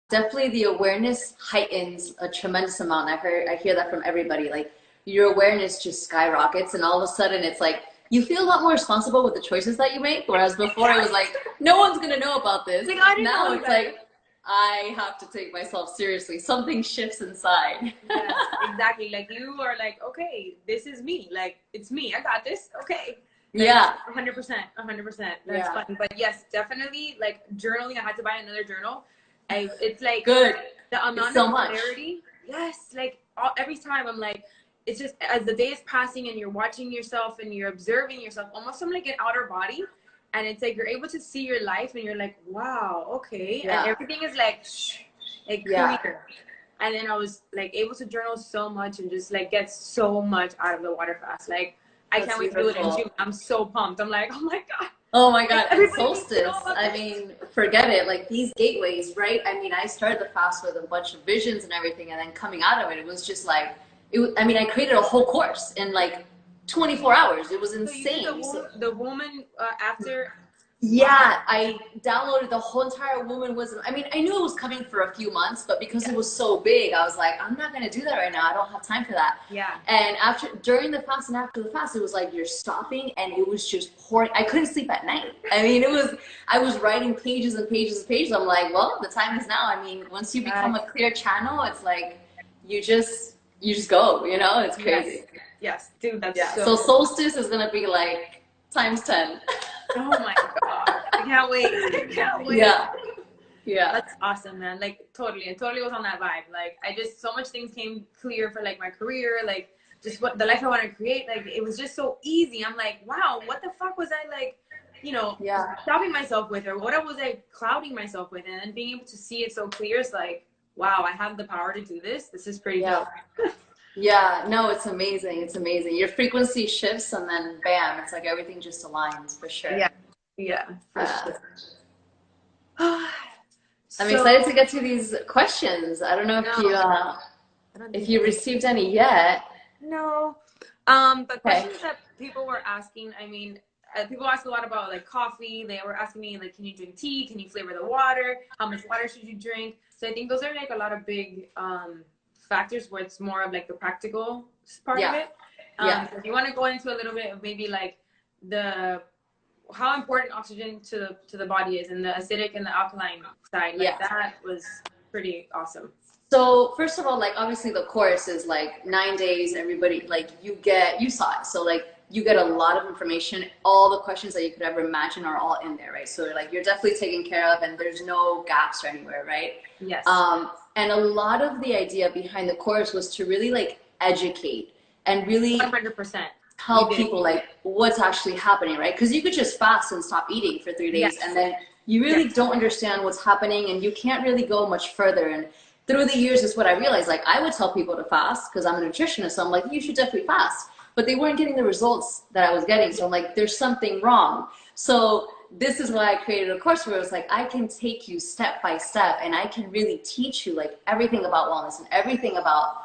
definitely the awareness heightens a tremendous amount. I hear that from everybody. Like your awareness just skyrockets, and all of a sudden it's like you feel a lot more responsible with the choices that you make. Whereas before it was like, no one's gonna know about this. It's like, I didn't Now know it's that. like I have to take myself seriously. Something shifts inside. Yes, exactly. Like you are like, okay, this is me. Like it's me. I got this. Okay. Like Yeah. 100%, 100%. That's Yeah. funny. But yes, definitely like journaling. I had to buy another journal. It's like Good. the It's amount of so much. clarity. Yes, like every time I'm like, it's just as the day is passing and you're watching yourself and you're observing yourself, almost from like an outer body, and it's like you're able to see your life and you're like, wow, okay, and Yeah. everything is like, like Yeah. clear. And then I was like able to journal so much and just like get so much out of the water fast. Like I That's can't wait to do it in beautiful. June. I'm so pumped. I'm like, oh my god. Oh my God, and Everybody needs to know solstice. about I this. mean, forget it. Like these gateways, right? I mean, I started the fast with a bunch of visions and everything, and then coming out of it, it was just like, I mean, I created a whole course in like 24 hours. It was So you did insane. So, the woman after. Wow. yeah, I downloaded the whole entire Woman Wisdom. I mean, I knew it was coming for a few months, but because it Yeah. was so big, I was like, I'm not gonna do that right now. I don't have time for that. Yeah. And during the fast and after the fast, it was like you're stopping, and it was just pouring. I couldn't sleep at night. I mean, I was writing pages and pages and pages. I'm like, well, the time is now. I mean, once you become a clear channel, it's like you just go. You know, it's crazy. Yes. Yes, dude, that's Yeah. so. So solstice is gonna be like times 10. Oh my god, I can't wait. I can't wait. Yeah. Yeah. That's awesome, man. Like totally, it totally was on that vibe. Like I just so much things came clear for like my career, like just what the life I want to create. Like it was just so easy. I'm like, wow, what the fuck was I like, Yeah. stopping myself with, or what was I clouding myself with, and then being able to see it so clear. It's like, wow, I have the power to do this. This is pretty Yeah. dope. Yeah. No, it's amazing. It's amazing. Your frequency shifts, and then bam, it's like everything just aligns for sure. Yeah, yeah, for Uh, sure. I'm So excited to get to these questions. I don't know no, I don't if think you received any yet. no. But Okay. questions that people were asking, I mean, people ask a lot about like coffee. They were asking me like, can you drink tea? Can you flavor the water? How much water should you drink? So I think those are like a lot of big factors where it's more of like the practical part of Yeah. it. Yeah. So if you want to go into a little bit of maybe like how important oxygen to the body is, and the acidic and the alkaline side, like Yeah. that was pretty awesome. So first of all, like obviously the course is like 9 days. Everybody like you saw it. So like you get a lot of information. All the questions that you could ever imagine are all in there, right? So like you're definitely taken care of, and there's no gaps anywhere, right? Yes. And a lot of the idea behind the course was to really like educate and really 100%. tell people like what's actually happening, right? Because you could just fast and stop eating for 3 days, Yes. and then you really don't understand what's happening, and you can't really go much further. And through the years is what I realized. Like I would tell people to fast because I'm a nutritionist, so I'm like, you should definitely fast, but they weren't getting the results that I was getting. So I'm like, there's something wrong. So this is why I created a course where it was like, I can take you step by step, and I can really teach you like everything about wellness and everything about,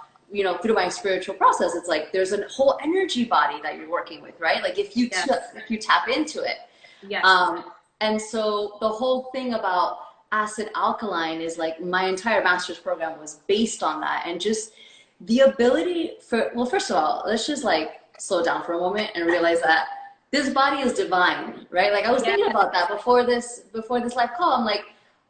through my spiritual process. It's like there's a whole energy body that you're working with, right? Like if you if you tap into it. Yes. And so the whole thing about acid alkaline is like my entire master's program was based on that, and just the ability for, well, first of all, let's just like slow down for a moment and realize that this body is divine, right? Like I was thinking about that before this live call. I'm like,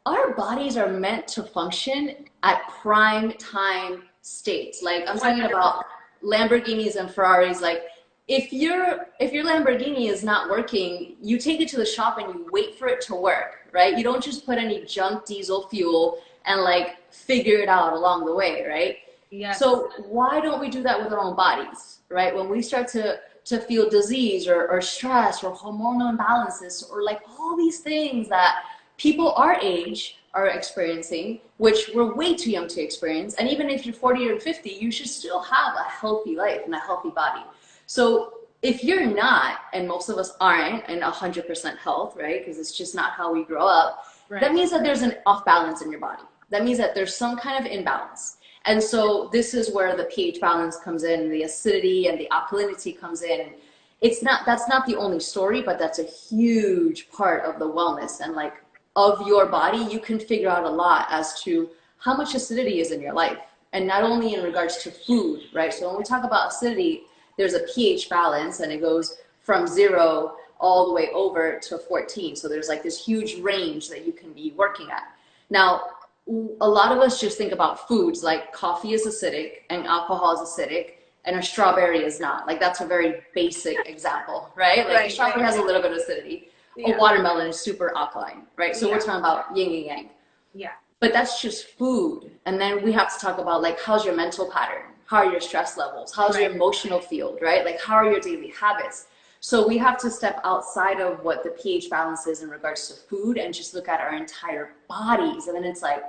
our bodies are meant to function at prime time states. Like I'm talking about Lamborghinis and Ferraris. Like if your Lamborghini is not working, you take it to the shop and you wait for it to work, right? You don't just put any junk diesel fuel and like figure it out along the way, right? Yes. So why don't we do that with our own bodies, right? When we start to feel disease or stress or hormonal imbalances or like all these things that people our age are experiencing, which we're way too young to experience. And even if you're 40 or 50, you should still have a healthy life and a healthy body. So if you're not, and most of us aren't in 100% health, right? Because it's just not how we grow up. Right. That means that there's an off balance in your body. That means that there's some kind of imbalance. And so this is where the pH balance comes in, the acidity and the alkalinity comes in. That's not the only story, but that's a huge part of the wellness and like of your body. You can figure out a lot as to how much acidity is in your life. And not only in regards to food, right? So when we talk about acidity, there's a pH balance, and it goes from 0 all the way over to 14. So there's like this huge range that you can be working at. Now, a lot of us just think about foods like coffee is acidic and alcohol is acidic and a strawberry is not. Like that's a very basic example, right? Like a strawberry has a little bit of acidity. A watermelon is super alkaline, right? So we're talking about yin and yang. Yeah. But that's just food. And then we have to talk about like, how's your mental pattern? How are your stress levels? How's your emotional field, right? Like, how are your daily habits? So we have to step outside of what the pH balance is in regards to food and just look at our entire bodies. And then it's like,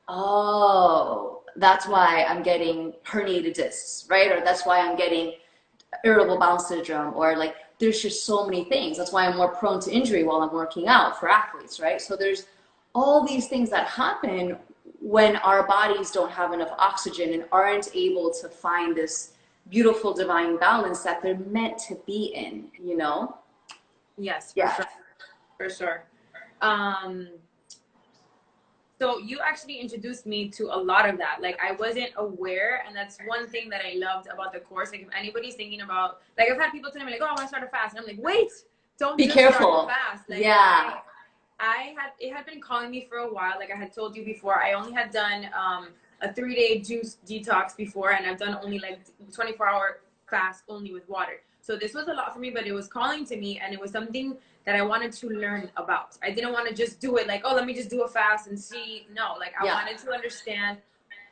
oh, that's why I'm getting herniated discs, right? Or that's why I'm getting irritable bowel syndrome, or like, there's just so many things. That's why I'm more prone to injury while I'm working out for athletes, right? So there's all these things that happen when our bodies don't have enough oxygen and aren't able to find this beautiful divine balance that they're meant to be in, you know? Yes, for sure. For sure. So you actually introduced me to a lot of that. Like I wasn't aware, and that's one thing that I loved about the course. Like if anybody's thinking about, like I've had people tell me like, oh, I want to start a fast. And I'm like, wait, don't be careful. Start a fast. Like, yeah. It had been calling me for a while. Like I had told you before, I only had done a 3-day juice detox before, and I've done only like 24-hour fast only with water. So this was a lot for me, but it was calling to me, and it was something that I wanted to learn about. I didn't want to just do it like, oh, let me just do a fast and see. No, like I wanted to understand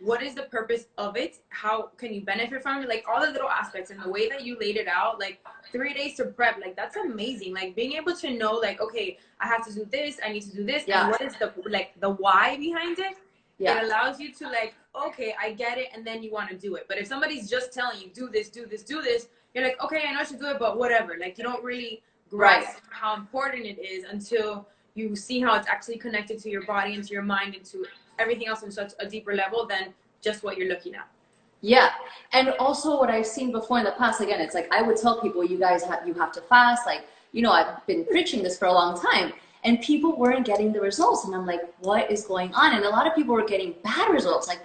what is the purpose of it? How can you benefit from it? Like all the little aspects, and the way that you laid it out, like 3 days to prep, like that's amazing. Like being able to know like, okay, I have to do this, I need to do this. And what is the why behind it? It allows you to like, okay, I get it. And then you want to do it. But if somebody's just telling you, do this, do this, do this, you're like, okay, I know I should do it, but whatever. Like you don't really grasp how important it is until you see how it's actually connected to your body and to your mind and to everything else on such a deeper level than just what you're looking at. Yeah. And also what I've seen before in the past, again, it's like I would tell people, you guys you have to fast. Like, you know, I've been preaching this for a long time, and people weren't getting the results. And I'm like, what is going on? And a lot of people were getting bad results. Like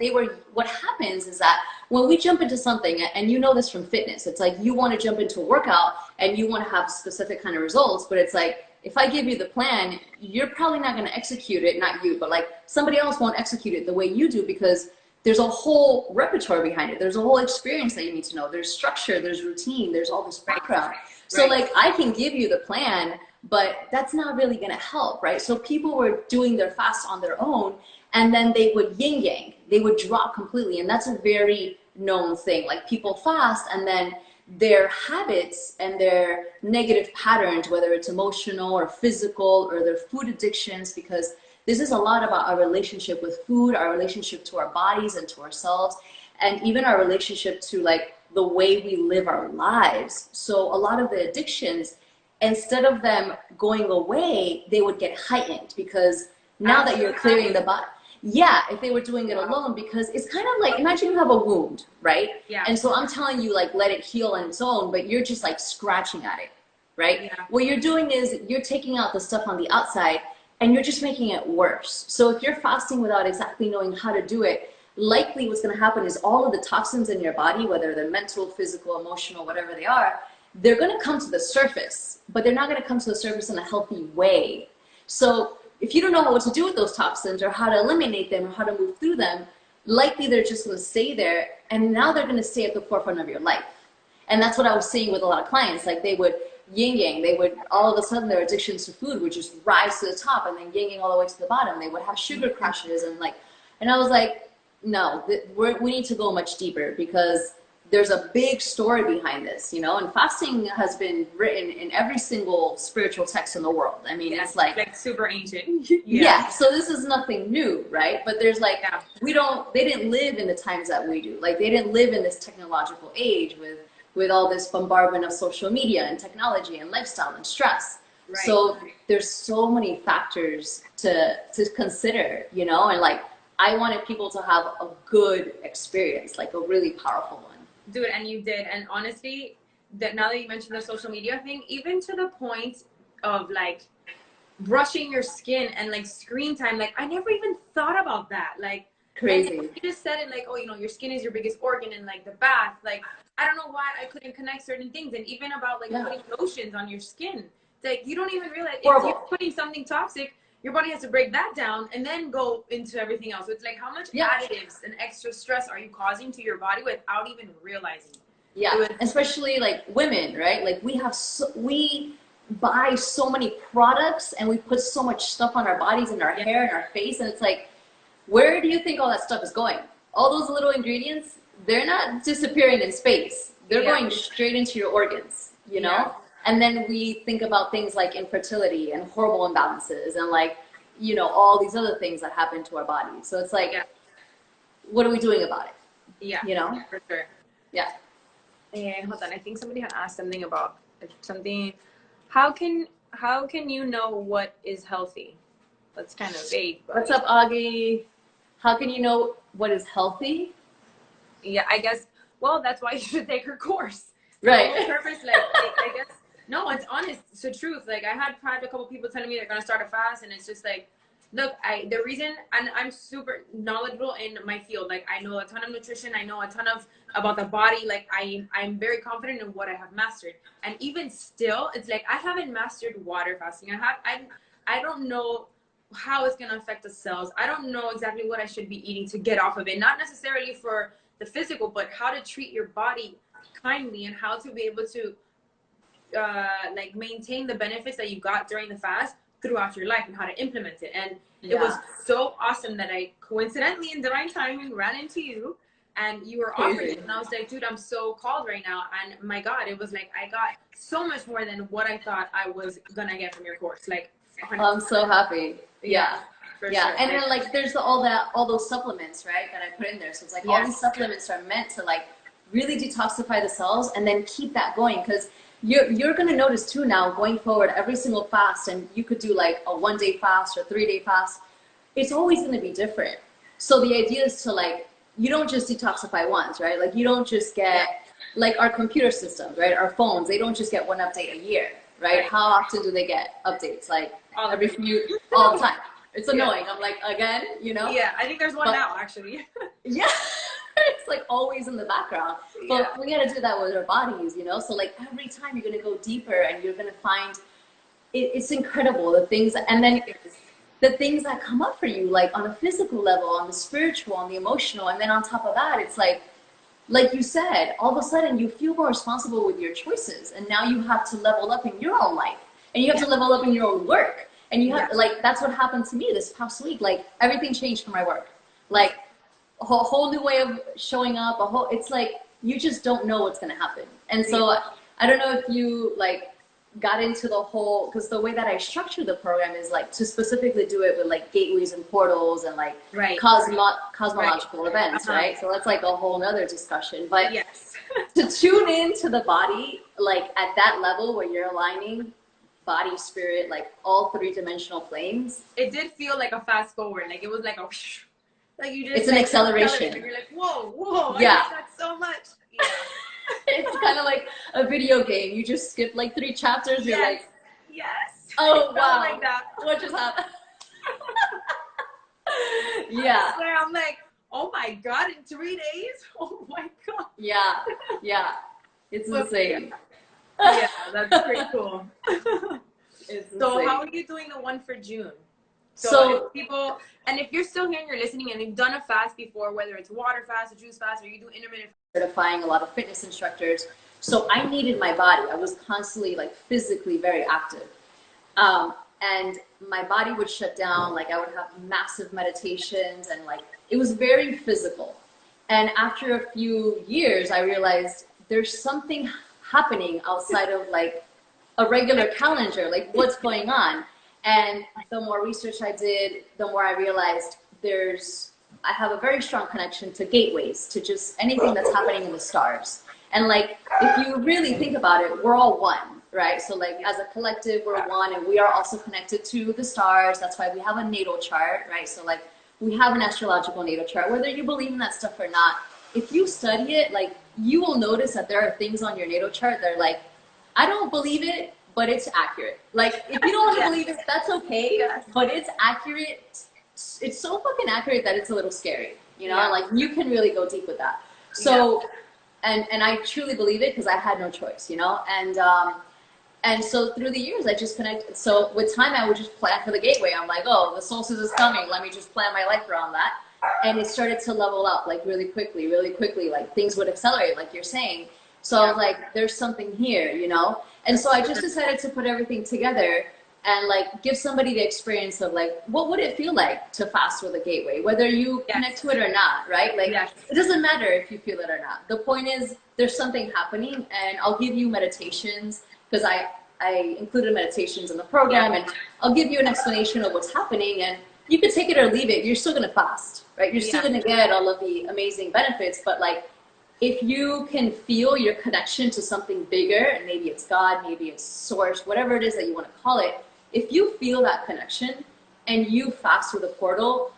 what happens is that when we jump into something, and you know this from fitness, it's like you want to jump into a workout and you want to have specific kind of results, but it's like, if I give you the plan, you're probably not going to execute it, not you, but like somebody else won't execute it the way you do, because there's a whole repertoire behind it. There's a whole experience that you need to know. There's structure, there's routine, there's all this background. So like I can give you the plan, but that's not really going to help, right? So people were doing their fast on their own, and then they would yin yang, they would drop completely. And that's a very known thing. Like people fast, and then their habits and their negative patterns, whether it's emotional or physical or their food addictions, because this is a lot about our relationship with food, our relationship to our bodies and to ourselves, and even our relationship to like the way we live our lives. So a lot of the addictions, instead of them going away, they would get heightened, because now that you're clearing the body. Yeah, if they were doing it alone, because it's kind of like, imagine you have a wound, right? Yeah. And so I'm telling you, like, let it heal on its own, but you're just like scratching at it, right? Yeah. What you're doing is you're taking out the stuff on the outside and you're just making it worse. So if you're fasting without exactly knowing how to do it, likely what's going to happen is all of the toxins in your body, whether they're mental, physical, emotional, whatever they are, they're going to come to the surface, but they're not going to come to the surface in a healthy way. So if you don't know what to do with those toxins or how to eliminate them or how to move through them, likely they're just going to stay there, and now they're going to stay at the forefront of your life. And that's what I was seeing with a lot of clients. Like they would yin yang, they would all of a sudden their addictions to food would just rise to the top, and then yin yang all the way to the bottom. They would have sugar crashes, and I was like, no, we need to go much deeper, because there's a big story behind this, you know, and fasting has been written in every single spiritual text in the world. I mean, it's like super ancient. Yeah. So this is nothing new, right? But there's like, they didn't live in the times that we do. Like they didn't live in this technological age with all this bombardment of social media and technology and lifestyle and stress. Right. So there's so many factors to consider, you know, and like, I wanted people to have a good experience, like a really powerful one. Dude, and you did. And honestly, that now that you mentioned the social media thing, even to the point of like brushing your skin and like screen time, like I never even thought about that. Like And Crazy. you just said it like, oh, you know, your skin is your biggest organ, and like the bath, like I don't know why I couldn't connect certain things, and even about like putting lotions on your skin. It's like you don't even realize if you're putting something toxic, your body has to break that down and then go into everything else. So it's like how much additives and extra stress are you causing to your body without even realizing it? Yeah, especially like women, right? Like we buy so many products and we put so much stuff on our bodies and our hair and our face, and it's like, where do you think all that stuff is going? All those little ingredients, they're not disappearing in space. They're going straight into your organs, you know? And then we think about things like infertility and hormone imbalances and like, you know, all these other things that happen to our bodies. So it's like, what are we doing about it? Yeah, you know? For sure. Yeah. And hold on, I think somebody had asked something about something. How can you know what is healthy? That's kind of vague. What's up, Augie? How can you know what is healthy? Yeah, I guess. Well, that's why you should take her course. Right. The whole purpose, like, I guess. No, it's honest. It's the truth. Like, I had a couple people telling me they're gonna start a fast, and it's just like, look, the reason, and I'm super knowledgeable in my field. Like, I know a ton of nutrition. I know a ton about the body. Like, I'm very confident in what I have mastered. And even still, it's like I haven't mastered water fasting. I don't know how it's gonna affect the cells. I don't know exactly what I should be eating to get off of it. Not necessarily for the physical, but how to treat your body kindly and how to be able to like maintain the benefits that you got during the fast throughout your life and how to implement it. And it was so awesome that I coincidentally in divine timing ran into you and you were offering it, and I was like, dude, I'm so called right now. And my God, it was like I got so much more than what I thought I was gonna get from your course. Like 100%. I'm so happy. Yeah. For yeah. sure. And then like there's all those supplements, right, that I put in there. So it's like all these supplements are meant to like really detoxify the cells and then keep that going, because you're going to notice too now going forward every single fast, and you could do like a 1-day fast or 3-day fast, it's always going to be different. So the idea is to like, you don't just detoxify once, right? Like you don't just get like our computer systems, right? Our phones, they don't just get one update a year, right? How often do they get updates? Like all the time. It's annoying. I'm like, again, you know? Yeah, I think there's one now actually. Yeah. It's like always in the background, but we got to do that with our bodies, you know? So like every time you're going to go deeper and you're going to find it's incredible, the things, and then the things that come up for you, like on a physical level, on the spiritual, on the emotional. And then on top of that, it's like you said, all of a sudden you feel more responsible with your choices. And now you have to level up in your own life, and you have to level up in your own work. And you have like, that's what happened to me this past week. Like everything changed for my work. Like a whole new way of showing up, it's like, you just don't know what's going to happen. And so I don't know if you like got into the whole, because the way that I structure the program is like to specifically do it with like gateways and portals and like cosmological events, right? So that's like a whole nother discussion. But to tune into the body, like at that level where you're aligning body, spirit, like all 3-dimensional planes. It did feel like a fast forward. Like it was like a like you just, it's an acceleration. You're like, whoa, I got so much. Yeah. It's kind of like a video game. You just skip like 3 chapters. You're like, oh wow, like that. What just happened? I swear, I'm like, oh my God, in 3 days? Oh my God. Yeah. It's insane. Yeah, that's pretty cool. So how are you doing the one for June? So if you're still here and you're listening and you've done a fast before, whether it's water fast, a juice fast, or you do intermittent certifying a lot of fitness instructors. So I needed my body. I was constantly like physically very active. And my body would shut down. Like I would have massive meditations and like, it was very physical. And after a few years, I realized there's something happening outside of like a regular calendar, like what's going on. And the more research I did, the more I realized I have a very strong connection to gateways, to just anything that's happening in the stars. And like, if you really think about it, we're all one, right? So like as a collective, we're one, and we are also connected to the stars. That's why we have a natal chart, right? So like we have an astrological natal chart, whether you believe in that stuff or not. If you study it, like you will notice that there are things on your natal chart that are like, I don't believe it, but it's accurate. Like if you don't want to believe it, that's okay, but it's accurate. It's so fucking accurate that it's a little scary. you know, like you can really go deep with that. So, and I truly believe it because I had no choice, you know, and so through the years, I just connected. So with time, I would just plan for the gateway. I'm like, oh, the solstice is coming. Let me just plan my life around that. And it started to level up like really quickly, like things would accelerate, like you're saying. So I was like, there's something here, you know? And so I just decided to put everything together and like give somebody the experience of like, what would it feel like to fast with a gateway, whether you connect to it or not, right? Like it doesn't matter if you feel it or not. The point is there's something happening, and I'll give you meditations because I included meditations in the program, and I'll give you an explanation of what's happening, and you could take it or leave it. You're still going to fast, right? You're still going to get all of the amazing benefits, but like, if you can feel your connection to something bigger, and maybe it's God, maybe it's source, whatever it is that you want to call it, if you feel that connection and you fast with a portal,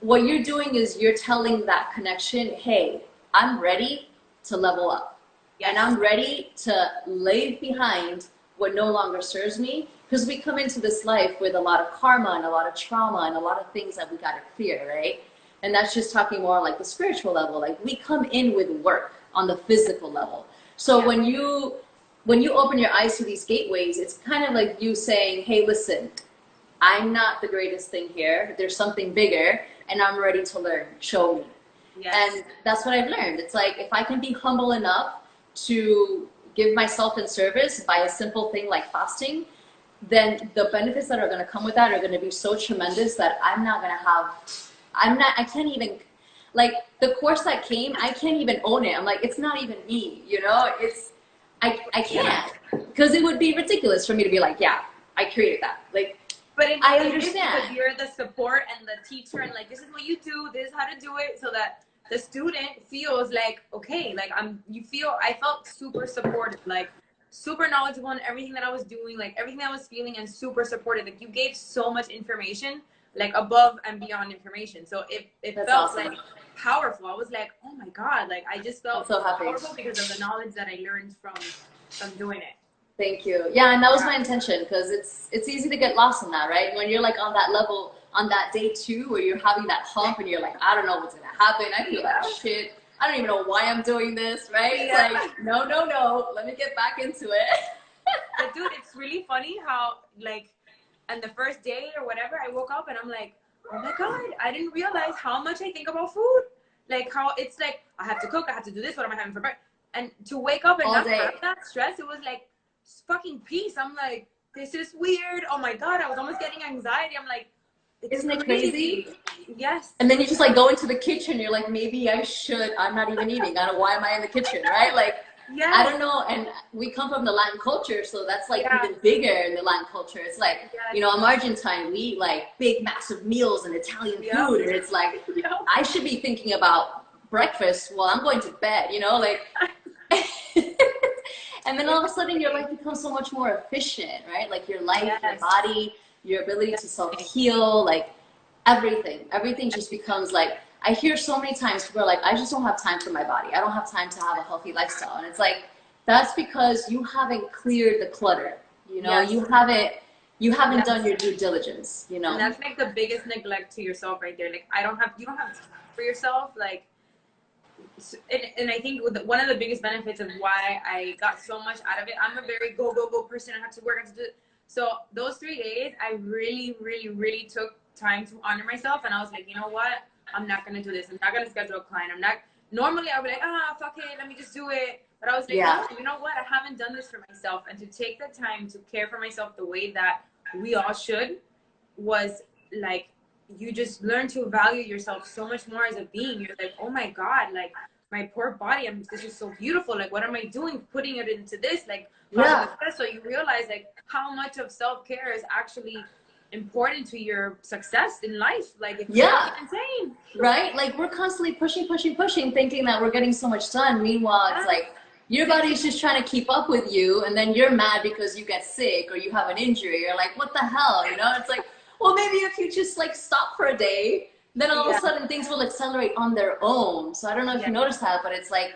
what you're doing is you're telling that connection, hey, I'm ready to level up. And I'm ready to leave behind what no longer serves me, because we come into this life with a lot of karma and a lot of trauma and a lot of things that we got to clear, right? And that's just talking more like the spiritual level. Like we come in with work on the physical level. So when you open your eyes to these gateways, it's kind of like you saying, hey, listen, I'm not the greatest thing here. There's something bigger, and I'm ready to learn. Show me. And that's what I've learned. It's like, if I can be humble enough to give myself in service by a simple thing like fasting, then the benefits that are going to come with that are going to be so tremendous that I'm not going to have, I can't even, like the course that came, I can't even own it. I'm like, it's not even me, you know, I can't, because it would be ridiculous for me to be like, yeah, I created that. Like, but I understand. Because you're the support and the teacher, and like, this is what you do, this is how to do it, so that the student feels like, okay, like I felt super supported, like super knowledgeable in everything that I was doing, like everything that I was feeling, and super supported. Like you gave so much information, like above and beyond information. So it felt awesome. Like powerful. I was like, oh my God, like I just felt so powerful because of the knowledge that I learned from doing it. Thank you. Yeah, and that was my intention, because it's easy to get lost in that, right? When you're like on that level, on that day 2 where you're having that hump and you're like, I don't know what's gonna happen. I feel like shit. I don't even know why I'm doing this, right? It's like, no, let me get back into it. But dude, it's really funny how like, on the first day or whatever, I woke up and I'm like, oh my God, I didn't realize how much I think about food. Like how it's like, I have to cook, I have to do this, what am I having for breakfast? And to wake up and not have that stress, it was like fucking peace. I'm like, this is weird. Oh my God, I was almost getting anxiety. I'm like, isn't it crazy? Yes. And then you just like go into the kitchen. You're like, maybe I should. I'm not even eating. Why am I in the kitchen, right? Like, I don't know. And we come from the Latin culture, so that's like even bigger in the Latin culture. It's like, you know, I'm Argentine. We eat like big, massive meals and Italian food, and it's like, I should be thinking about breakfast while I'm going to bed. You know, like. And then all of a sudden your life becomes so much more efficient, right? Like your life, your body, your ability to self-heal, like everything just becomes like, I hear so many times people are like, I just don't have time for my body. I don't have time to have a healthy lifestyle. And it's like, that's because you haven't cleared the clutter. You know, you haven't done your due diligence, you know? And that's like the biggest neglect to yourself right there. Like, you don't have time for yourself. Like, and I think one of the biggest benefits of why I got so much out of it, I'm a very go person. I have to work, I have to do it. So those 3 days, I really took time to honor myself. And I was like, you know what? I'm not going to do this. I'm not going to schedule a client. Normally I would be like, fuck it, let me just do it. But I was like, no, you know what? I haven't done this for myself. And to take the time to care for myself the way that we all should was like, you just learn to value yourself so much more as a being. You're like, oh my God, like my poor body, this is so beautiful. Like, what am I doing? Putting it into this, like, so you realize like how much of self-care is actually important to your success in life. Like, it's insane, right? Like we're constantly pushing, thinking that we're getting so much done. Meanwhile, it's like your body's just trying to keep up with you, and then you're mad because you get sick or you have an injury. You're like, what the hell, you know? It's like, well, maybe if you just like stop for a day, then all of a sudden things will accelerate on their own. So I don't know if you noticed that, but it's like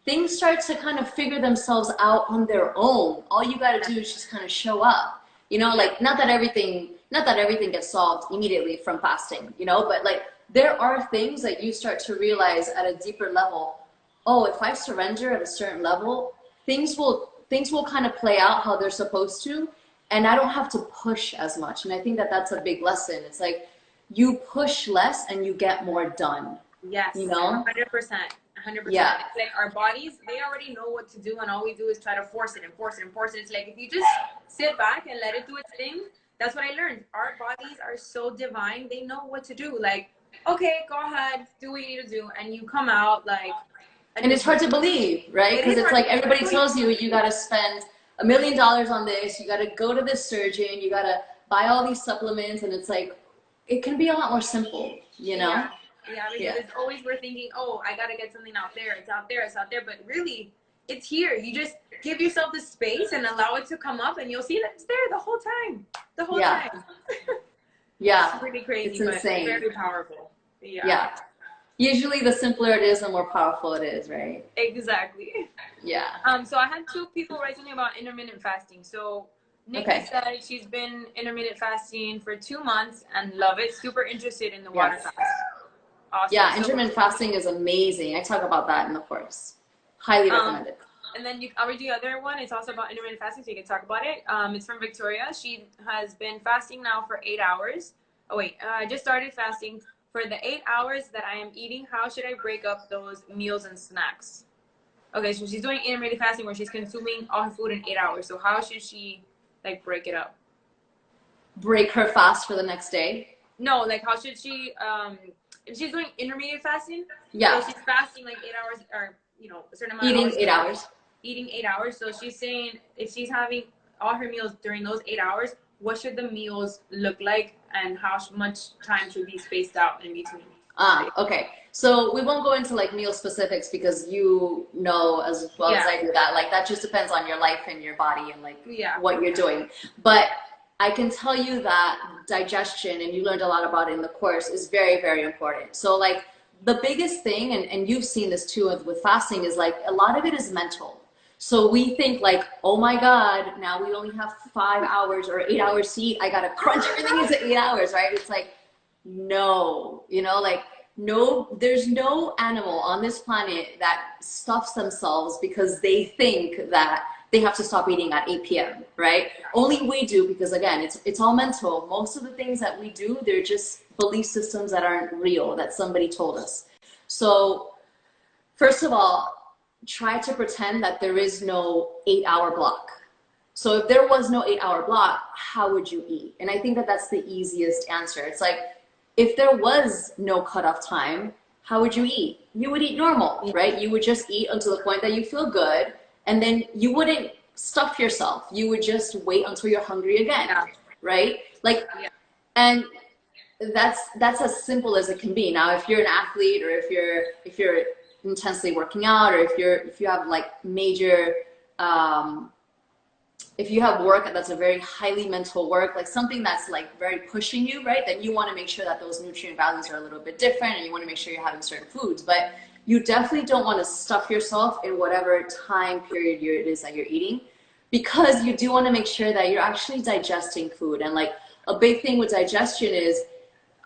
things start to kind of figure themselves out on their own. All you got to do is just kind of show up, you know, like not that everything gets solved immediately from fasting, you know, but like there are things that you start to realize at a deeper level. Oh, if I surrender at a certain level, things will kind of play out how they're supposed to, and I don't have to push as much. And I think that that's a big lesson. It's like you push less and you get more done. Yes, you know, 100%. 100%. yeah, It's like our bodies, they already know what to do, and all we do is try to force it and force it and force it. It's like if you just sit back and let it do its thing, that's what I learned. Our bodies are so divine. They know what to do. Like, okay, go ahead, do what you need to do, and you come out like. And it's hard to believe, right? Because it's like everybody tells you you got to spend $1 million on this, you got to go to this surgeon, you got to buy all these supplements, and it's like it can be a lot more simple, you know? Yeah, because it's always we're thinking, oh, I got to get something out there. It's out there. It's out there. But really, it's here. You just give yourself the space and allow it to come up, and you'll see that it's there the whole time. The whole time. Yeah. It's pretty crazy, it's insane. But very powerful. Yeah. Usually the simpler it is, the more powerful it is, right? Exactly. Yeah. So I had 2 people write something about intermittent fasting. So Nikki said she's been intermittent fasting for 2 months and love it. Super interested in the water fast. Awesome. Yeah, intermittent fasting is amazing. I talk about that in the course. Highly recommended. And then I'll read the other one. It's also about intermittent fasting, so you can talk about it. It's from Victoria. She has been fasting now for 8 hours. Oh, wait. I just started fasting. For the 8 hours that I am eating, how should I break up those meals and snacks? Okay, so she's doing intermittent fasting where she's consuming all her food in 8 hours. So how should she, like, break it up? Break her fast for the next day? No, like, how should she, if she's doing intermittent fasting, so she's fasting, like, 8 hours, or, you know, a certain amount of hours. Eating 8 hours. Eating 8 hours. So she's saying if she's having all her meals during those 8 hours, what should the meals look like, and how much time should be spaced out in between? Okay. So we won't go into like meal specifics because you know as well as I do that. Like that just depends on your life and your body and like what you're doing. But I can tell you that digestion, and you learned a lot about it in the course, is very, very important. So like the biggest thing, and you've seen this too with fasting, is like a lot of it is mental. So we think like, oh my God, now we only have 5 hours or 8 hours to eat. I got to crunch everything into 8 hours, right? It's like, no, you know, like, no, there's no animal on this planet that stuffs themselves because they think that they have to stop eating at 8 p.m., right? Only we do, because again, it's all mental. Most of the things that we do, they're just belief systems that aren't real, that somebody told us. So first of all, try to pretend that there is no 8-hour block. So if there was no 8-hour block, how would you eat? And I think that that's the easiest answer. It's like, if there was no cutoff time, how would you eat? You would eat normal, right? You would just eat until the point that you feel good, and then you wouldn't stuff yourself. You would just wait until you're hungry again, right? Like, and that's as simple as it can be. Now, if you're an athlete, or if you're intensely working out, or if you have like major if you have work that's a very highly mental work, like something that's like very pushing you, right, then you want to make sure that those nutrient values are a little bit different, and you want to make sure you're having certain foods. But you definitely don't want to stuff yourself in whatever time period it is that you're eating, because you do want to make sure that you're actually digesting food. And like a big thing with digestion is,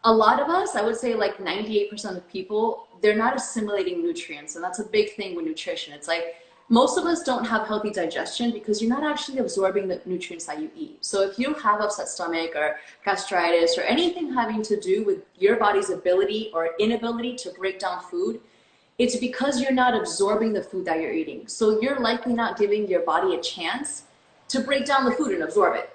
a lot of us, I would say like 98% of people, they're not assimilating nutrients. And that's a big thing with nutrition. It's like most of us don't have healthy digestion because you're not actually absorbing the nutrients that you eat. So if you have upset stomach or gastritis or anything having to do with your body's ability or inability to break down food, it's because you're not absorbing the food that you're eating. So you're likely not giving your body a chance to break down the food and absorb it.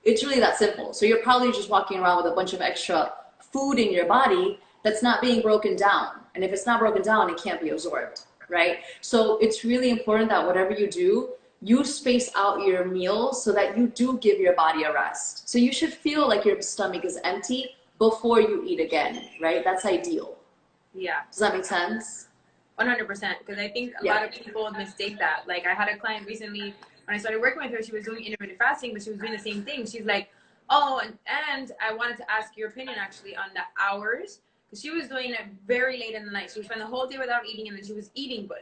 It's really that simple. So you're probably just walking around with a bunch of extra food in your body that's not being broken down. And if it's not broken down, it can't be absorbed, right? So it's really important that whatever you do, you space out your meals so that you do give your body a rest. So you should feel like your stomach is empty before you eat again, right? That's ideal. Yeah. Does that make sense? 100%. Because I think a lot of people mistake that. Like I had a client recently, when I started working with her, she was doing intermittent fasting, but she was doing the same thing. She's like, oh, and I wanted to ask your opinion actually on the hours, because she was doing it very late in the night. She would spend the whole day without eating, and then she was eating, but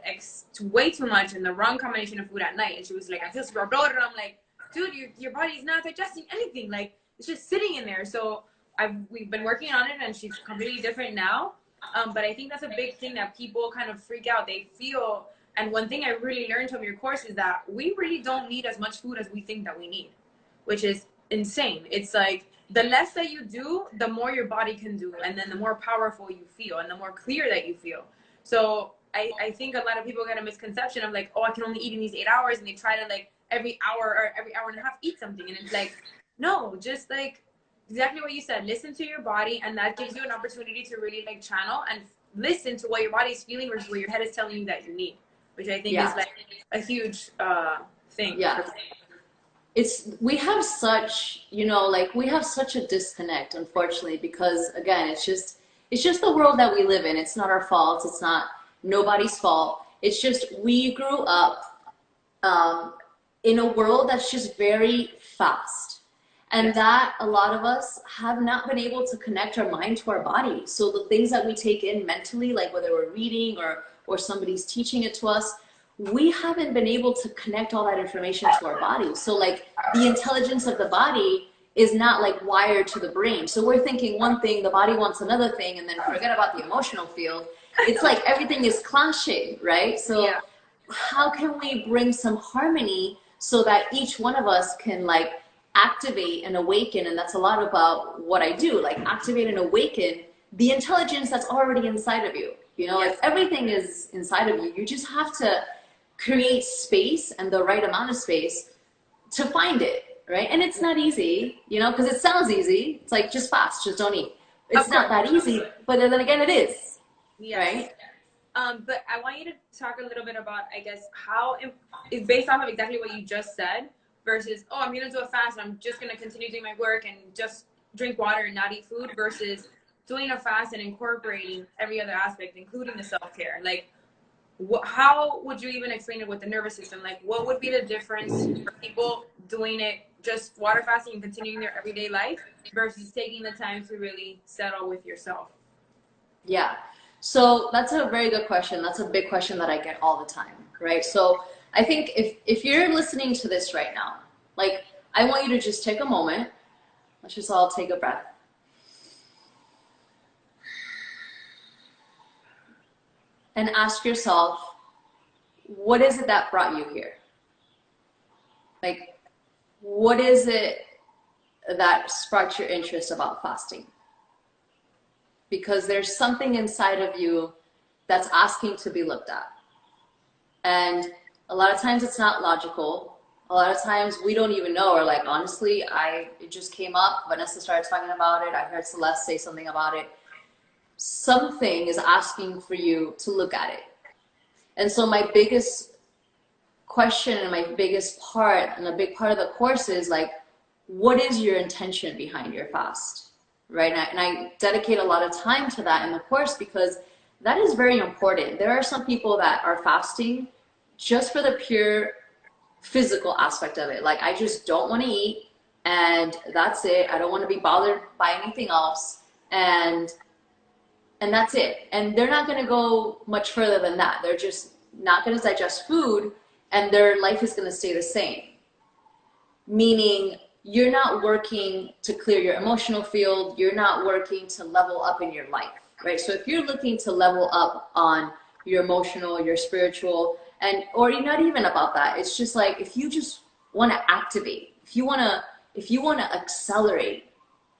way too much and the wrong combination of food at night. And she was like, I feel super bloated. I'm like, dude, your body's not digesting anything. Like, it's just sitting in there. So we've been working on it, and she's completely different now. But I think that's a big thing that people kind of freak out. They feel, and one thing I really learned from your course is that we really don't need as much food as we think that we need, which is insane. It's like the less that you do, the more your body can do, and then the more powerful you feel and the more clear that you feel. So I think a lot of people get a misconception of like, oh, I can only eat in these 8 hours, and they try to like every hour or every hour and a half eat something, and it's like, no, just like exactly what you said, listen to your body, and that gives you an opportunity to really like channel and listen to what your body is feeling versus what your head is telling you that you need, which I think is like a huge thing. Yeah. We have such, you know, like we have such a disconnect, unfortunately, because again, it's just the world that we live in. It's not our fault. It's not nobody's fault. It's just we grew up in a world that's just very fast. And that a lot of us have not been able to connect our mind to our body. So the things that we take in mentally, like whether we're reading or somebody's teaching it to us, we haven't been able to connect all that information to our body. So like the intelligence of the body is not like wired to the brain. So we're thinking one thing, the body wants another thing, and then forget about the emotional field. It's like everything is clashing, right? So how can we bring some harmony so that each one of us can like activate and awaken? And that's a lot about what I do, like activate and awaken the intelligence that's already inside of you. You know, like everything is inside of you. You just have to create space and the right amount of space to find it, right? And it's not easy, you know, because it sounds easy. It's like, just fast, just don't eat. It's not that easy, but then again, it is, right? But I want you to talk a little bit about, I guess, how it's based off of exactly what you just said versus, oh, I'm going to do a fast and I'm just going to continue doing my work and just drink water and not eat food, versus doing a fast and incorporating every other aspect, including the self-care. Like, how would you even explain it with the nervous system? Like, what would be the difference for people doing it just water fasting and continuing their everyday life versus taking the time to really settle with yourself? Yeah. So that's a very good question. That's a big question that I get all the time, right? So I think if you're listening to this right now, like, I want you to just take a moment. Let's just all take a breath. And ask yourself, what is it that brought you here? Like, what is it that sparked your interest about fasting? Because there's something inside of you that's asking to be looked at. And a lot of times it's not logical. A lot of times we don't even know, or like, honestly, it just came up. Vanessa started talking about it. I heard Celeste say something about it. Something is asking for you to look at it. And so my biggest question and my biggest part and a big part of the course is like, what is your intention behind your fast, right? And I dedicate a lot of time to that in the course because that is very important. There are some people that are fasting just for the pure physical aspect of it. Like, I just don't want to eat and that's it. I don't want to be bothered by anything else. And that's it. And they're not going to go much further than that. They're just not going to digest food and their life is going to stay the same. Meaning you're not working to clear your emotional field. You're not working to level up in your life, right? So if you're looking to level up on your emotional, your spiritual, or you're not even about that. It's just like, if you just want to activate, if you want to accelerate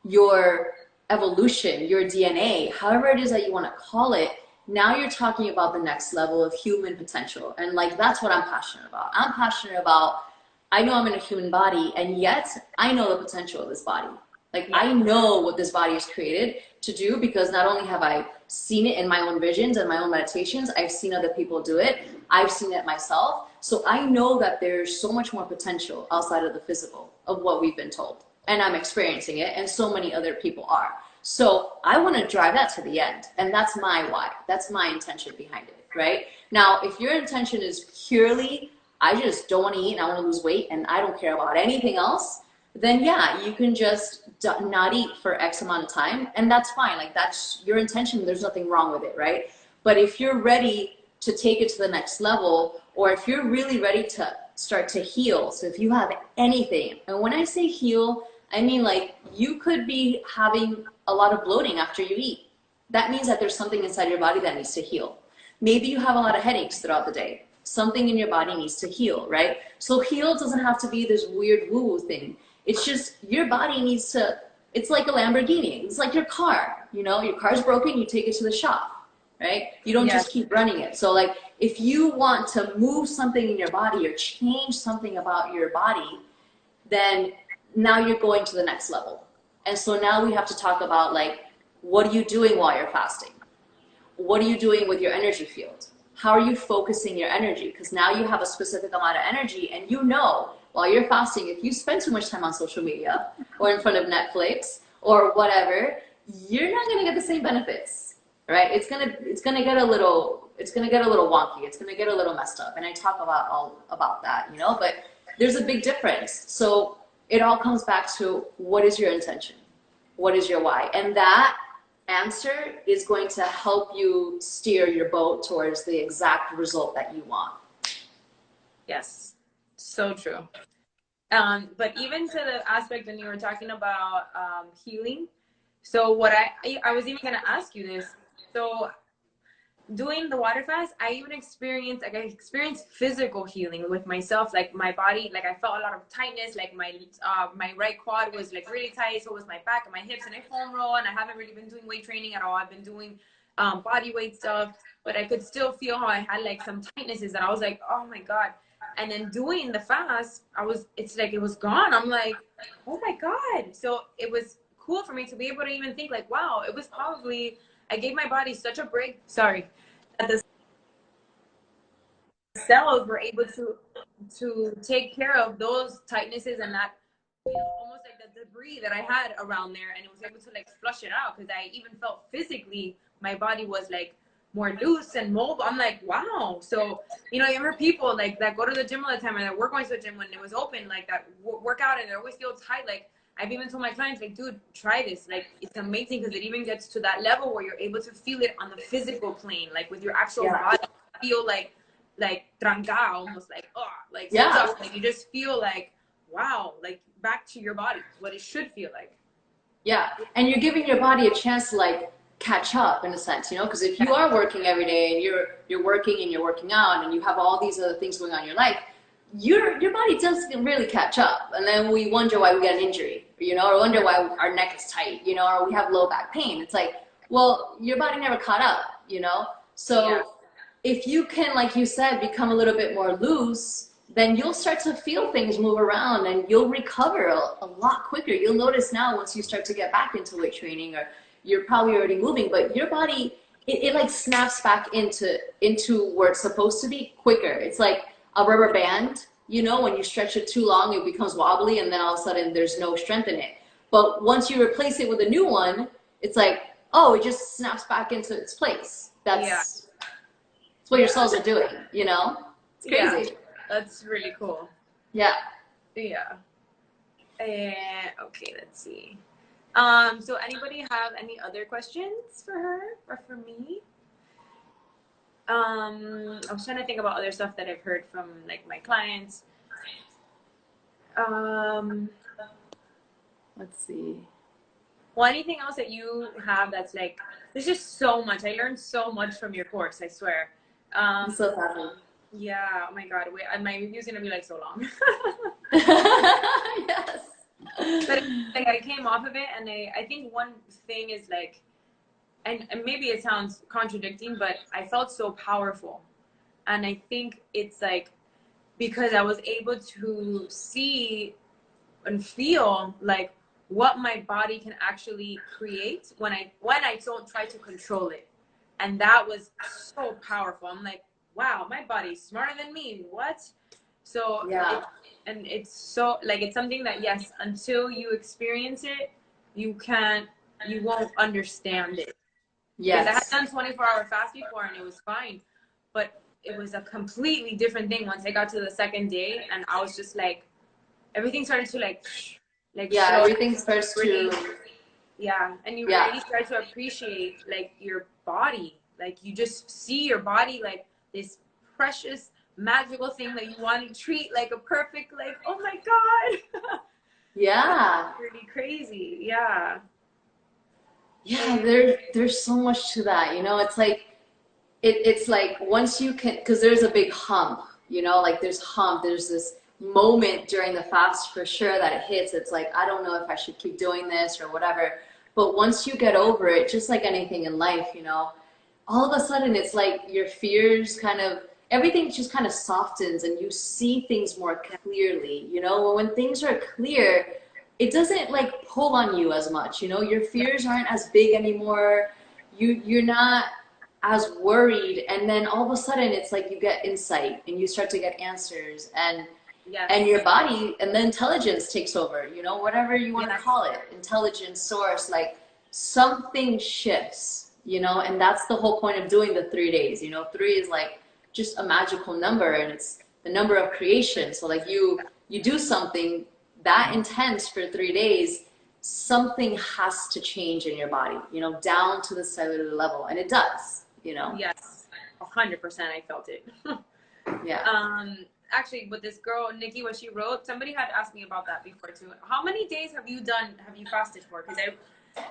your evolution, your DNA, however it is that you want to call it, now you're talking about the next level of human potential. And like, that's what I'm passionate about. I'm passionate about, I know I'm in a human body, and yet I know the potential of this body. Like, I know what this body is created to do, because not only have I seen it in my own visions and my own meditations, I've seen other people do it. I've seen it myself. So I know that there's so much more potential outside of the physical of what we've been told. And I'm experiencing it, and so many other people are. So I want to drive that to the end. And that's my why. That's my intention behind it, right? Now, if your intention is purely, I just don't want to eat and I want to lose weight and I don't care about anything else, then yeah, you can just not eat for X amount of time, and that's fine. Like, that's your intention. There's nothing wrong with it, right? But if you're ready to take it to the next level, or if you're really ready to start to heal, so if you have anything, and when I say heal, I mean, like, you could be having a lot of bloating after you eat. That means that there's something inside your body that needs to heal. Maybe you have a lot of headaches throughout the day. Something in your body needs to heal, right? So heal doesn't have to be this weird woo-woo thing. It's just your body needs to, it's like a Lamborghini. It's like your car, you know, your car's broken, you take it to the shop, right? You don't just keep running it. So like, if you want to move something in your body or change something about your body, then now you're going to the next level. And so now we have to talk about, like, what are you doing while you're fasting? What are you doing with your energy field? How are you focusing your energy? Because now you have a specific amount of energy, and you know, while you're fasting, if you spend too much time on social media or in front of Netflix or whatever, you're not going to get the same benefits, right? It's going to get a little wonky. It's going to get a little messed up. And I talk all about that, you know, but there's a big difference. So it all comes back to, what is your intention? What is your why? And that answer is going to help you steer your boat towards the exact result that you want. Yes, so true. But even to the aspect when you were talking about healing, so what I was even going to ask you this. So doing the water fast, I experienced physical healing with myself. Like my body, like I felt a lot of tightness, like my right quad was like really tight, so was my back and my hips, and I foam roll, and I haven't really been doing weight training at all. I've been doing body weight stuff, but I could still feel how I had like some tightnesses that I was like, oh my God. And then doing the fast, it's like it was gone. I'm like, oh my God. So it was cool for me to be able to even think like, wow, it was probably, I gave my body such a break. Sorry. That the cells were able to take care of those tightnesses and that, you know, almost like the debris that I had around there, and it was able to like flush it out, because I even felt physically my body was like more loose and mobile. I'm like, wow. So, you know, you remember people like that go to the gym all the time, or that were going to the gym when it was open, like that work out and they always feel tight. Like I've even told my clients, like, dude, try this. Like, it's amazing, because it even gets to that level where you're able to feel it on the physical plane, like with your actual body. Feel like tranca, almost like, oh, like stuff. Like you just feel like, wow, like back to your body, what it should feel like. Yeah, and you're giving your body a chance to like catch up in a sense, you know, because if you are working every day and you're working and you're working out and you have all these other things going on in your life, your body doesn't really catch up, and then we wonder why we get an injury, you know, or wonder why our neck is tight, you know, or we have low back pain. It's like, well, your body never caught up, you know. So if you can, like you said, become a little bit more loose, then you'll start to feel things move around, and you'll recover a lot quicker. You'll notice now, once you start to get back into weight training, or you're probably already moving, but your body, it like snaps back into where it's supposed to be quicker. It's like a rubber band, you know, when you stretch it too long, it becomes wobbly, and then all of a sudden there's no strength in it. But once you replace it with a new one, it's like, oh, it just snaps back into its place. That's what your cells are doing, you know? It's crazy. Yeah, that's really cool. Yeah. Yeah. Okay, let's see. So anybody have any other questions for her or for me? I was trying to think about other stuff that I've heard from like my clients. Let's see. Well, anything else that you have that's like, there's just so much. I learned so much from your course, I swear. I'm so happy. Yeah, oh my God. Wait, my review's gonna be like so long. Yes. But like I came off of it, and I think one thing is like, and maybe it sounds contradicting, but I felt so powerful. And I think it's like, because I was able to see and feel like what my body can actually create when I don't try to control it. And that was so powerful. I'm like, wow, my body's smarter than me. What? So it's so like, it's something that, yes, until you experience it, you won't understand it. Yes. Because I had done 24-hour fast before, and it was fine, but it was a completely different thing once I got to the second day, and I was just like, everything started to like everything starts to and you really start to appreciate like your body. Like you just see your body like this precious magical thing that you want to treat like a perfect, like, oh my God. Yeah. Pretty crazy. Yeah. Yeah, there's so much to that. You know, it's like it's like once you can, because there's a big hump, you know, like there's this moment during the fast for sure that it hits. It's like, I don't know if I should keep doing this or whatever. But once you get over it, just like anything in life, you know, all of a sudden it's like your fears kind of, everything just kind of softens and you see things more clearly. You know, when things are clear, it doesn't like pull on you as much. You know, your fears aren't as big anymore. You're not as worried, and then all of a sudden it's like you get insight and you start to get answers, and Yes. your body and the intelligence takes over, you know, whatever you want to Yes. call it, intelligence, source, like something shifts, you know. And that's the whole point of doing the 3 days. You know, three is like just a magical number, and it's the number of creation. So like you do something that intense for 3 days, something has to change in your body, you know, down to the cellular level, and it does, you know. Yes. 100%. I felt it. Yeah. Actually, with this girl, Nikki, what she wrote, somebody had asked me about that before too. How many days have you fasted for? Because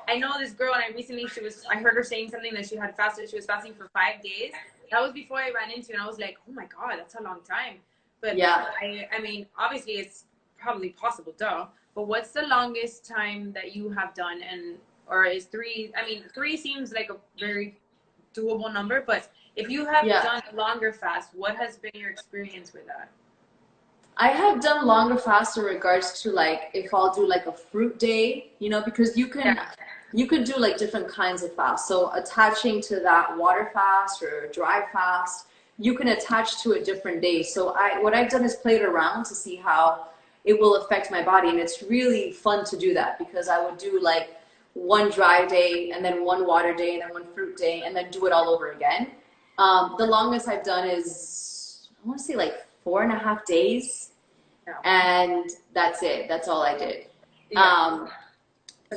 I know this girl, and I heard her saying something that she was fasting for 5 days. That was before I ran into, and I was like, oh my God, that's a long time. But Yeah. I mean, obviously it's probably possible, duh. But what's the longest time that you have done? Or is three, I mean, three seems like a very doable number, but if you have done a longer fast, what has been your experience with that? I have done longer fasts in regards to like if I'll do like a fruit day, you know, because you could do like different kinds of fasts. So attaching to that water fast or dry fast, you can attach to a different day. So what I've done is played around to see how it will affect my body, and it's really fun to do that because I would do like one dry day and then one water day and then one fruit day and then do it all over again. The longest I've done is, I want to say like 4.5 days, Yeah. and that's it. That's all I did. Yeah.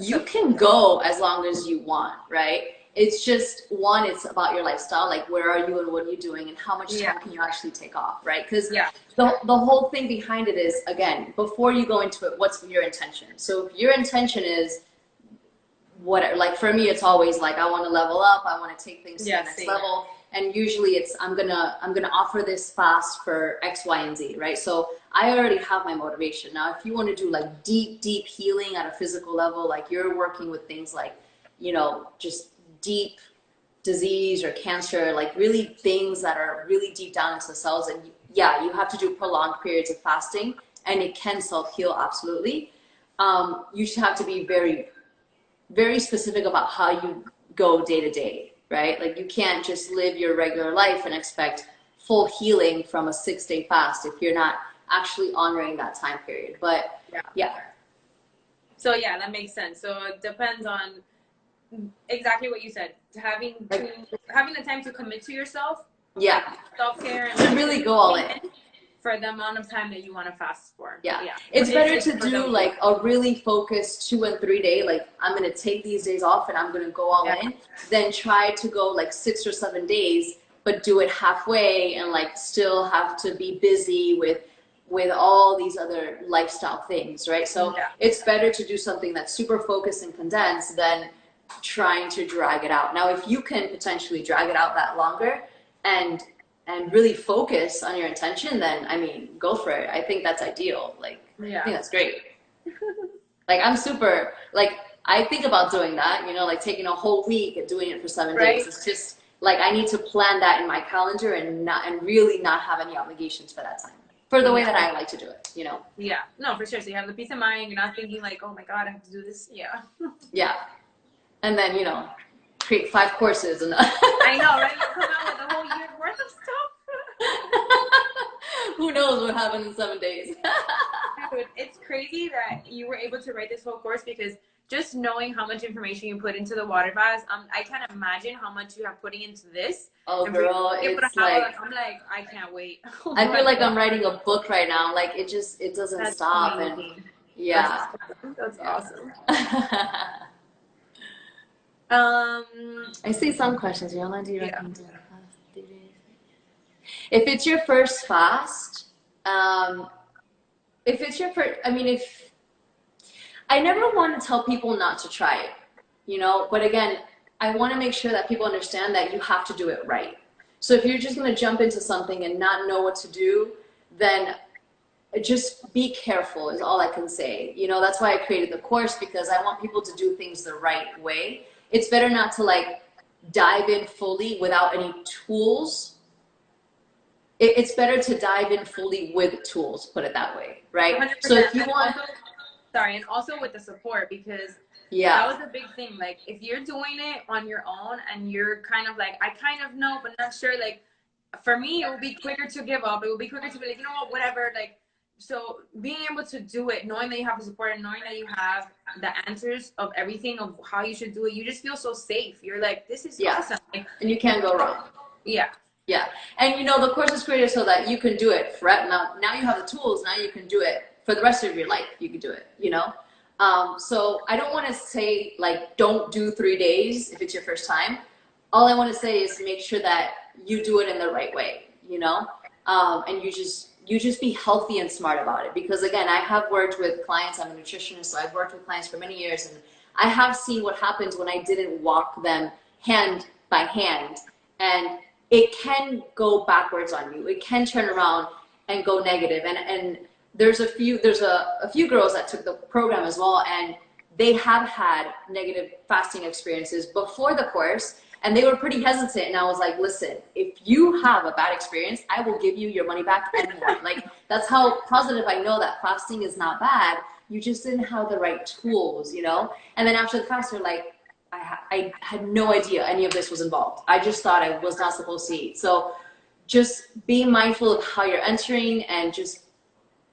You can go as long as you want, right? It's just one, it's about your lifestyle, like where are you and what are you doing and how much time can you actually take off, right? Because the whole thing behind it is, again, before you go into it, what's your intention? So if your intention is whatever, like for me, it's always like I want to level up, I want to take things to the next level, and usually it's I'm gonna offer this fast for X, Y, and Z, right? So I already have my motivation. Now, if you want to do like deep healing at a physical level, like you're working with things like, you know, just deep disease or cancer, like really things that are really deep down into the cells, and yeah, you have to do prolonged periods of fasting, and it can self-heal, absolutely. You should have to be very specific about how you go day to day, right? Like you can't just live your regular life and expect full healing from a 6-day fast if you're not actually honoring that time period. But yeah. So yeah, that makes sense. So it depends on exactly what you said. Having the time to commit to yourself. Yeah. Self-care and to really go all in. For the amount of time that you want to fast for. Yeah. It's better to do like a really focused 2 and 3 day, like I'm going to take these days off and I'm going to go all in, than try to go like 6 or 7 days, but do it halfway and like still have to be busy with all these other lifestyle things, right? So it's better to do something that's super focused and condensed than trying to drag it out. Now, if you can potentially drag it out that longer and really focus on your intention, then I mean, go for it. I think that's ideal. Like, I think that's great. Like, I'm super, like, I think about doing that, you know, like taking a whole week and doing it for 7 days. It's just like, I need to plan that in my calendar and really not have any obligations for that time, for the way that I like to do it, you know? Yeah, no, for sure. So you have the peace of mind. You're not thinking like, oh my God, I have to do this. Yeah. Yeah. And then, you know, create 5 courses and I know, right? You come out with a whole year's worth of stuff. Who knows what happens in 7 days? Dude, it's crazy that you were able to write this whole course, because just knowing how much information you put into the water fast, I can't imagine how much you have putting into this. Oh, girl, it's like, I'm like, I can't wait. I feel like I'm writing a book right now. Like it doesn't stop. Amazing. And yeah. That's awesome. I see some questions. Do you recommend doing a fast 3 days? If it's your first fast, if it's your first, I mean, if I never want to tell people not to try it, you know, but again, I want to make sure that people understand that you have to do it right. So if you're just going to jump into something and not know what to do, then just be careful is all I can say. You know, that's why I created the course, because I want people to do things the right way. It's better not to like dive in fully without any tools. It's better to dive in fully with tools, put it that way, right? 100%. So if you want, and also with the support, because yeah, that was a big thing. Like if you're doing it on your own and you're kind of like, I kind of know, but not sure. Like for me, it will be quicker to give up. It will be quicker to be like, you know what, whatever. Like, so being able to do it, knowing that you have the support and knowing that you have the answers of everything of how you should do it, you just feel so safe. You're like, this is awesome. Like, and you can't go wrong. Yeah. Yeah. And you know, the course is created so that you can do it forever. Now you have the tools, now you can do it for the rest of your life. You can do it, you know? So I don't want to say like, don't do 3 days if it's your first time. All I want to say is make sure that you do it in the right way, you know? And you just be healthy and smart about it. Because again, I have worked with clients, I'm a nutritionist, so I've worked with clients for many years, and I have seen what happens when I didn't walk them hand by hand. And it can go backwards on you. It can turn around and go negative. And there's a few girls that took the program as well, and they have had negative fasting experiences before the course, and they were pretty hesitant. And I was like, listen, if you have a bad experience, I will give you your money back and more. Like, that's how positive I know that fasting is not bad. You just didn't have the right tools, you know? And then after the fast, they're like, I had no idea any of this was involved. I just thought I was not supposed to eat. So just be mindful of how you're entering and just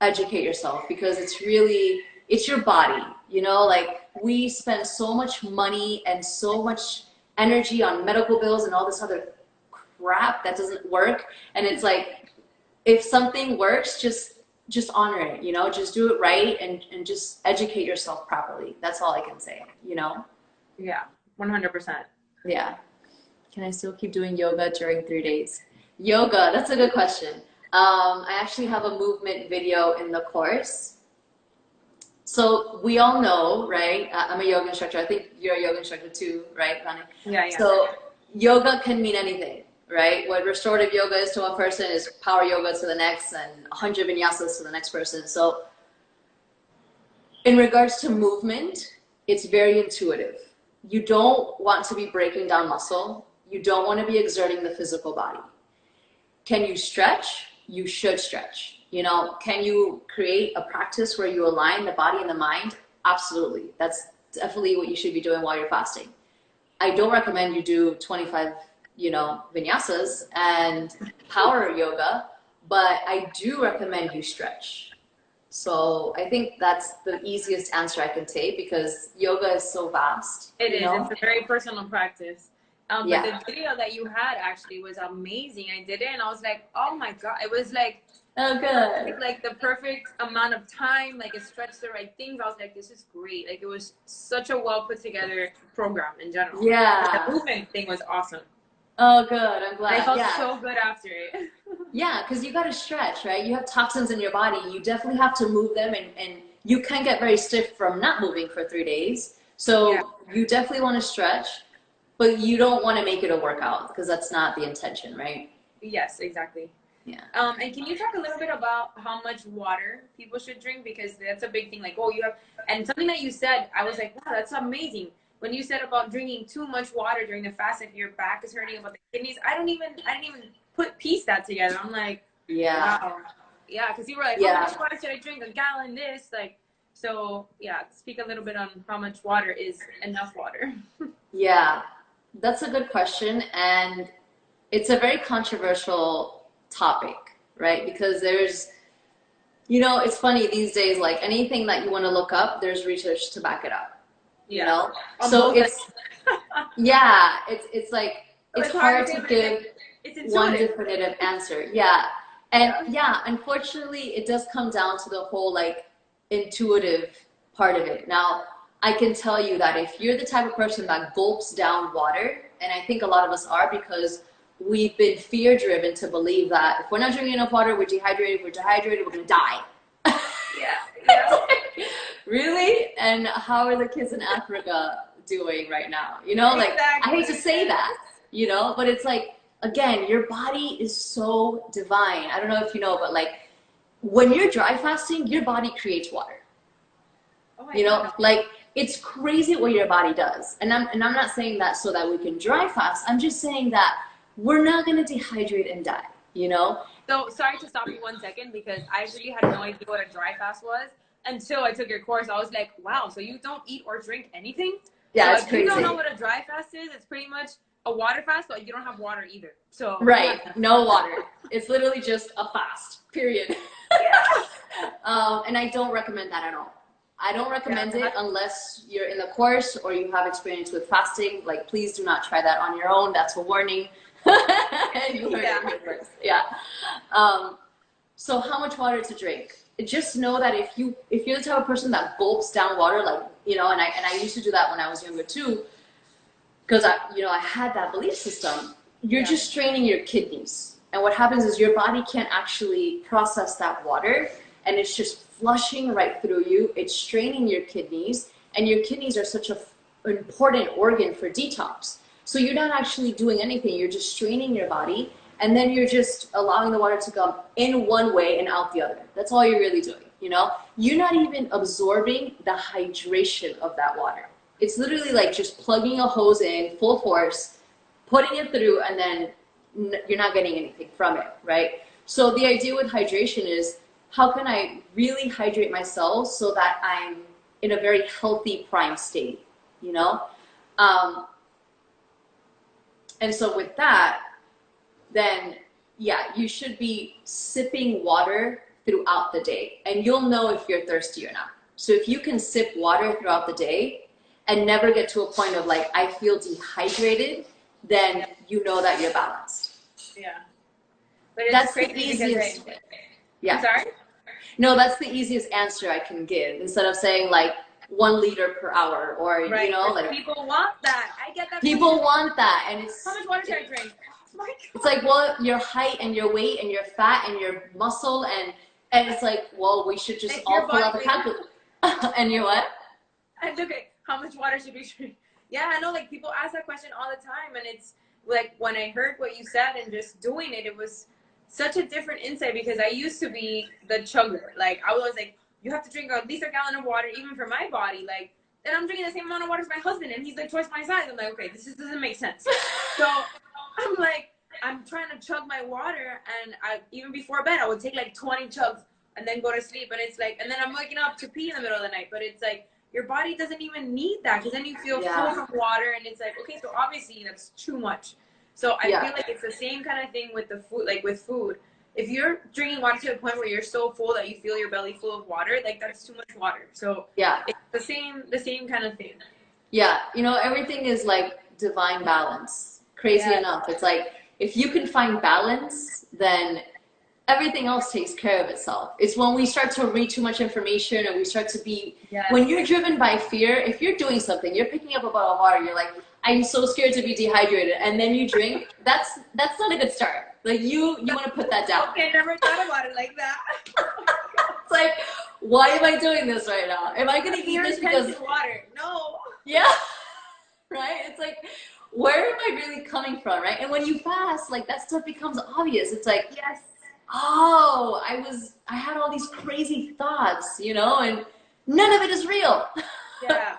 educate yourself, because it's your body, you know? Like, we spend so much money and so much energy on medical bills and all this other crap that doesn't work. And it's like, if something works, just honor it, you know? Just do it right, and just educate yourself properly. That's all I can say, you know? Yeah, 100%. Yeah. Can I still keep doing yoga during 3 days? Yoga, that's a good question. I actually have a movement video in the course. So we all know, right? I'm a yoga instructor. I think you're a yoga instructor too, right, Connie? Yeah, yeah. So yoga can mean anything, right? What restorative yoga is to one person is power yoga to the next, and 100 vinyasas to the next person. So in regards to movement, it's very intuitive. You don't want to be breaking down muscle. You don't want to be exerting the physical body. Can you stretch? You should stretch. You know, can you create a practice where you align the body and the mind? Absolutely. That's definitely what you should be doing while you're fasting. I don't recommend you do 25, you know, vinyasas and power yoga, but I do recommend you stretch. So I think that's the easiest answer I can take, because yoga is so vast. It is. Know? It's a very personal practice. But yeah. the video that you had actually was amazing. I did it and I was like, oh my God. It was like, oh, good. Like the perfect amount of time. Like it stretched the right things. I was like, this is great. Like it was such a well put together program in general. Yeah. The movement thing was awesome. Oh, good. I'm glad. I felt so good after it. Yeah, because you got to stretch, right? You have toxins in your body. You definitely have to move them, and you can get very stiff from not moving for 3 days. So you definitely want to stretch, but you don't want to make it a workout, because that's not the intention, right? Yes, exactly. Yeah. And can you talk a little bit about how much water people should drink? Because that's a big thing. Like, oh, you have, and something that you said, I was like, wow, that's amazing. When you said about drinking too much water during the fast, if your back is hurting, about the kidneys, I didn't even piece that together. I'm like, yeah, wow. Yeah, because you were like, yeah. how much water should I drink? A gallon this, like, so yeah, speak a little bit on how much water is enough water. Yeah, that's a good question. And it's a very controversial topic, right? Because there's, you know, it's funny these days, like anything that you want to look up, there's research to back it up. You know, so it's yeah, it's like it's hard to give one definitive answer. Yeah, and yeah, unfortunately, it does come down to the whole like intuitive part of it. Now, I can tell you that if you're the type of person that gulps down water, and I think a lot of us are, because we've been fear driven to believe that if we're not drinking enough water, we're dehydrated, we're gonna die. Yeah. really? And how are the kids in Africa doing right now? You know, like, I hate to say that, you know, but it's like, again, your body is so divine. I don't know if you know, but like, when you're dry fasting, your body creates water. Oh my You know, God. like, it's crazy what your body does. And I'm not saying that so that we can dry fast. I'm just saying that we're not going to dehydrate and die, you know? So sorry to stop you 1 second, because I really had no idea what a dry fast was until I took your course. I was like, wow, so you don't eat or drink anything? Yeah, So it's if you don't crazy. know what a dry fast is, it's pretty much a water fast, but you don't have water either. So Right, no water. It's literally just a fast, period. And I don't recommend that at all. I don't recommend it unless you're in the course or you have experience with fasting. Like, please do not try that on your own. That's a warning. You heard it here first. Yeah. So how much water to drink? Just know that if you're the type of person that gulps down water, like, you know, and I used to do that when I was younger too, because I had that belief system. You're just straining your kidneys, and what happens is your body can't actually process that water, and it's just flushing right through you. It's straining your kidneys, and your kidneys are such an important organ for detox. So you're not actually doing anything. You're just straining your body, and then you're just allowing the water to come in one way and out the other. That's all you're really doing, you know? You're not even absorbing the hydration of that water. It's literally like just plugging a hose in full force, putting it through, and then you're not getting anything from it, right? So the idea with hydration is, how can I really hydrate myself so that I'm in a very healthy prime state, you know? And so with that, then yeah, you should be sipping water throughout the day, and you'll know if you're thirsty or not. So if you can sip water throughout the day and never get to a point of like, I feel dehydrated, then you know that you're balanced. Yeah. But it's That's crazy the easiest way. Yeah. I'm sorry? No, that's the easiest answer I can give, instead of saying like 1 liter per hour, or Right. you know, like, People want that. I get that. people want that, and it's, how much water should I drink? Oh my God. it's like, well, your height and your weight and your fat and your muscle, and it's like, well, we should just It's all your pull out the body calculator. And your what? And look at how much water should we drink? Yeah, I know, like, people ask that question all the time, and it's like, when I heard what you said and just doing it, it was such a different insight, because I used to be the chugger. Like, I was like, you have to drink at least a gallon of water, even for my body. Like, then I'm drinking the same amount of water as my husband, and he's like twice my size. I'm like, okay, this just doesn't make sense. So I'm like, I'm trying to chug my water, and even before bed, I would take like 20 chugs and then go to sleep. And it's like, and then I'm waking up to pee in the middle of the night. But it's like, your body doesn't even need that, because then you feel full from water, and it's like, okay, so obviously that's too much. So I feel like it's the same kind of thing with the food, like with food. If you're drinking water to the point where you're so full that you feel your belly full of water, like, that's too much water. So it's the same kind of thing. Yeah, you know, everything is like divine balance. Crazy enough, it's like, if you can find balance, then everything else takes care of itself. It's when we start to read too much information, and we start to be, when you're driven by fear, if you're doing something, you're picking up a bottle of water, you're like, I'm so scared to be dehydrated, and then you drink, that's not a good start. Like, you want to put that down. Okay, I never thought about it like that. It's like, why am I doing this right now? Am I going to eat this because water? No. Yeah. Right? It's like, where am I really coming from, right? And when you fast, like, that stuff becomes obvious. It's like, Yes. Oh, I had all these crazy thoughts, you know, and none of it is real. Yeah.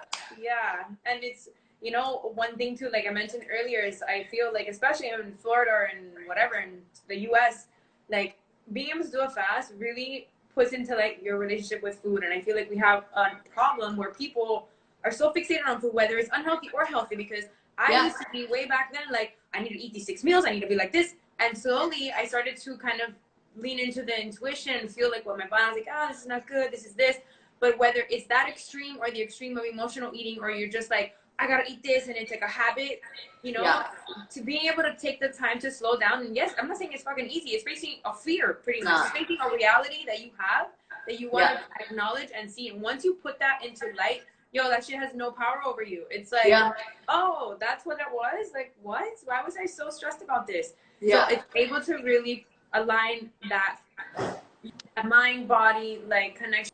And it's, you know, one thing too, like I mentioned earlier, is I feel like, especially in Florida or in whatever, in the US, like, being able to do a fast really puts into like your relationship with food. And I feel like we have a problem where people are so fixated on food, whether it's unhealthy or healthy, because I used to be way back then, like, I need to eat these 6 meals, I need to be like this. And slowly I started to kind of lean into the intuition, feel like what my body was like, this is not good, this is this. But whether it's that extreme or the extreme of emotional eating, or you're just like, I gotta eat this, and it's like a habit, you know, to being able to take the time to slow down. And yes, I'm not saying it's fucking easy. It's facing a fear, pretty much. It's facing a reality that you have, that you want to acknowledge and see. And once you put that into light, that shit has no power over you. It's like, oh, that's what it was? Like, what? Why was I so stressed about this? So it's able to really align that mind body like connection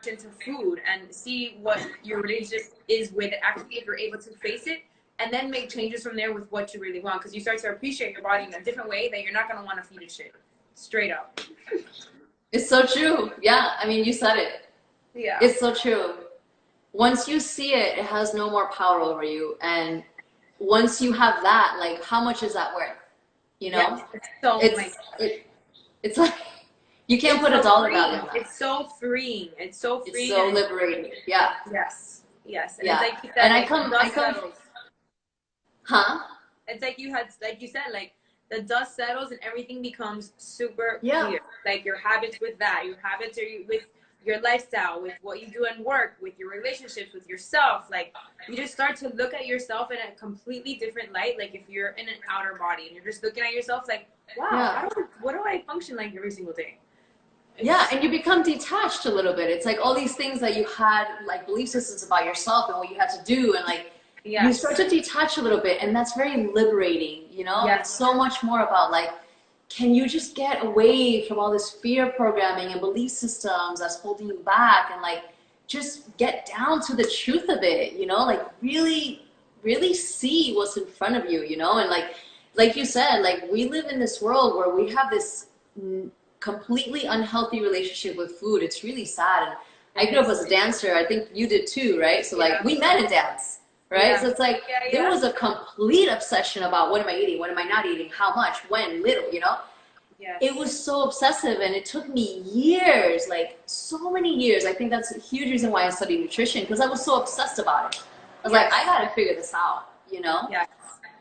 into food and see what your relationship is with it, actually, if you're able to face it, and then make changes from there with what you really want, because you start to appreciate your body in a different way that you're not going to want to feed it shit. Straight up. It's so true. Yeah, I mean, you said it. Yeah. It's so true. Once you see it, it has no more power over you. And once you have that, like, how much is that worth? You know? Yes, it's so it's like, you can't put a dollar value on that. It's so freeing. It's so freeing. It's so liberating. Yeah. Yes. Yes. And yeah. it's like you said, and like, I come, huh? It's like you said, like, the dust settles and everything becomes super Yeah. clear. Like your habits with that, your habits are with your lifestyle, with what you do in work, with your relationships, with yourself. Like, you just start to look at yourself in a completely different light. Like, if you're in an outer body and you're just looking at yourself like, wow, what do I function like every single day? Yeah, and you become detached a little bit. It's like all these things that you had, like, belief systems about yourself and what you had to do, and like, you start to detach a little bit, and that's very liberating, you know? Yes. It's so much more about, like, can you just get away from all this fear programming and belief systems that's holding you back, and like, just get down to the truth of it, you know? Like, really, really see what's in front of you, you know? And like you said, like, we live in this world where we have this completely unhealthy relationship with food. It's really sad. And I grew up as a dancer. I think you did too, right? So like, we met in dance. Right? Yeah. So it's like, there was a complete obsession about what am I eating? What am I not eating? How much? When? Little, you know? Yes. It was so obsessive, and it took me years, like so many years. I think that's a huge reason why I studied nutrition, because I was so obsessed about it. I was like, I gotta figure this out, you know? Yes,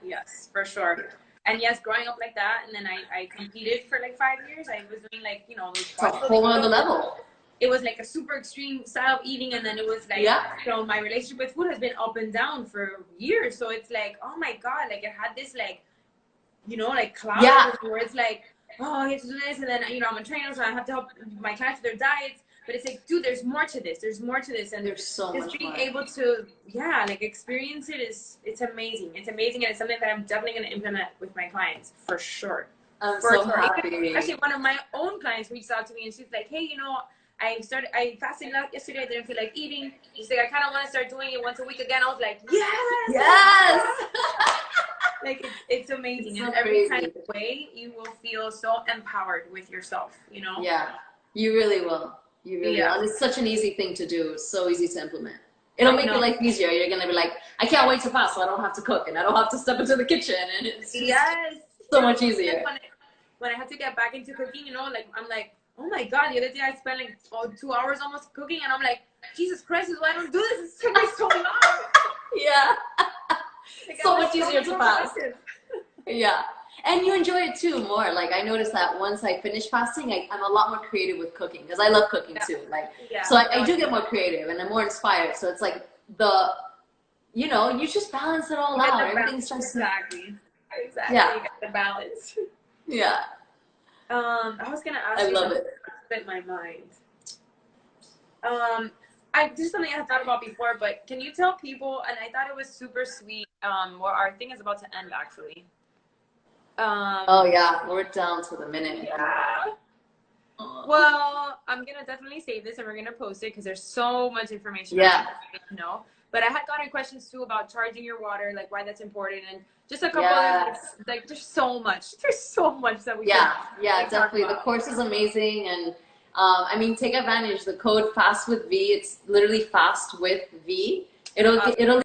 yes, for sure. And yes, growing up like that, and then I competed for like 5 years. I was doing like, you know, it's a whole other level. It was like a super extreme style of eating, and then it was like, so my relationship with food has been up and down for years. So it's like, oh my God, like it had this like, you know, like cloud where it's like, oh, you have to do this, and then, you know, I'm a trainer, so I have to help my clients with their diets. But it's like, dude, there's more to this. There's more to this, and there's so much just being more. able to, like experience it it's amazing. It's amazing, and it's something that I'm definitely going to implement with my clients for sure. I'm so happy. Actually, one of my own clients reached out to me, and she's like, hey, you know, I fasted yesterday. I didn't feel like eating. She's like, I kind of want to start doing it once a week again. I was like, yes. Like, it's amazing. It's so in every crazy. kind of way, you will feel so empowered with yourself, you know? Yeah, you really will. You really will. And it's such an easy thing to do. It's so easy to implement. It'll make your life easier. You're going to be like, I can't wait to fast so I don't have to cook, and I don't have to step into the kitchen. And it's so much easier. When I had to get back into cooking, you know, like, I'm like, oh my God, the other day I spent like 2 hours almost cooking, and I'm like, Jesus Christ, this is why I don't do this. It's taking me so long. Yeah. Like, so much easier to fast. Yeah. And you enjoy it too more. Like, I noticed that once I finish fasting, I'm a lot more creative with cooking, because I love cooking too. Like, so I do get more creative, and I'm more inspired. So it's like you know, you just balance it all out. Everything starts to... Exactly. Yeah. You get the balance. Yeah. I was gonna ask you. I love it. Spent my mind. This is something I had thought about before, but can you tell people? And I thought it was super sweet. Well, our thing is about to end actually. Oh yeah, we're down to the minute. Yeah. Well, I'm gonna definitely save this, and we're gonna post it because there's so much information. Yeah. You know. But I had gotten questions too about charging your water, like why that's important, and just a couple of like there's so much. There's so much that we can definitely. The course is amazing, and I mean, take advantage. The code FAST with V. It's literally FAST with V. It'll